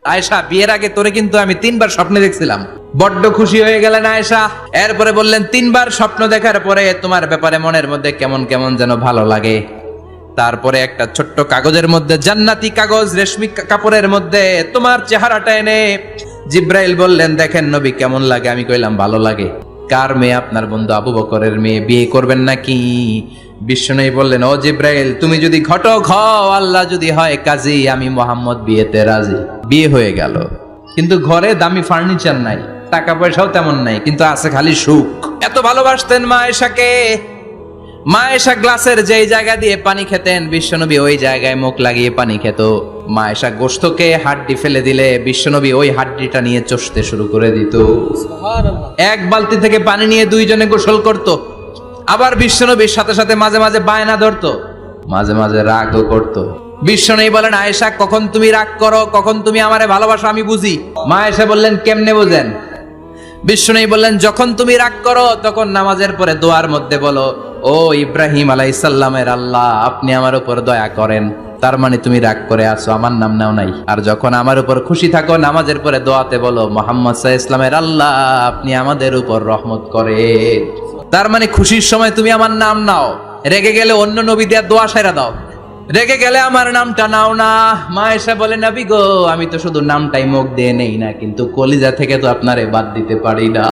আয়েশা, বিয়ের আগে তোরে কিন্তু আমি 3বার স্বপ্নে দেখছিলাম। বড্ড খুশি হয়ে গেলেন আয়েশা। এরপরে বললেন, 3বার স্বপ্ন দেখার পরে তোমার ব্যাপারে মনের মধ্যে কেমন কেমন যেন ভালো লাগে। তারপরে একটা ছোট্ট কাগজের মধ্যে, জান্নাতি কাগজ, রেশমি কাপড়ের মধ্যে তোমার চেহারাটা এনে জিব্রাইল বললেন, দেখেন নবী কেমন লাগে। আমি কইলাম, ভালো লাগে। কার মেয়ে? আপনার বন্ধু আবু বকরের মেয়ে। বিয়ে করবেন নাকি? বিশ্বনবী বললেন, ও জিব্রাইল, তুমি যদি ঘটক হও, আল্লাহ যদি হয় কাজী, আমি মোহাম্মদ বিয়েতে রাজি। বিয়ে হয়ে গেল, কিন্তু ঘরে দামি ফার্নিচার নাই, টাকা পয়সাও তেমন নাই, কিন্তু আছে খালি সুখ। এত ভালোবাসতেন মা আয়েশাকে। মা আয়েশা গ্লাসের যেই জায়গা দিয়ে পানি খেতেন, বিশ্বনবী ওই জায়গায় মুখ লাগিয়ে পানি খেত। মা আয়েশা গোশতকে হাড্ডি ফেলে দিলে বিশ্বনবী ওই হাড্ডিটা নিয়ে চষতে শুরু করে দিত। এক বালতি থেকে পানি নিয়ে দুইজনে গোসল করত। আবার বিশ্বনবীর সাথে সাথে মাঝে মাঝে বায়না ধরতো, মাঝে মাঝে রাগও করত। বিশ্বনবী বলেন, আয়েশা, কখন তুমি রাগ করো, কখন তুমি আমারে ভালোবাসো আমি বুঝি। মা আয়েশা বললেন, কেমনে বোঝেন? বিশ্বনবী বললেন, যখন তুমি রাগ করো তখন নামাজের পরে দোয়ার মধ্যে বলো, ও ইব্রাহিম আলাইহিস সালামের আল্লাহ, আপনি আমার উপর দয়া করেন। তার মানে তুমি রাগ করে আছো, আমার নাম নাও নাই। আর যখন আমার উপর খুশি থাকো, নামাজের পরে দোয়াতে বলো, মুহাম্মদ সাল্লাল্লাহু আলাইহি ওয়াসাল্লামের আল্লাহ, আপনি আমাদের উপর রহমত করেন। তার মানে খুশির সময় তুমি আমার নাম নাও, রেগে গেলে অন্য নবী দেয়া দোয়া সাইরা দাও, রেগে গেলে আমার নামটা নাও না। মা আয়েশা বলে, নবী গো, আমি তো শুধু নামটাই মুখ দিয়ে নেই না, কিন্তু কলিজা থেকে তো আপনারে বাদ দিতে পারি না।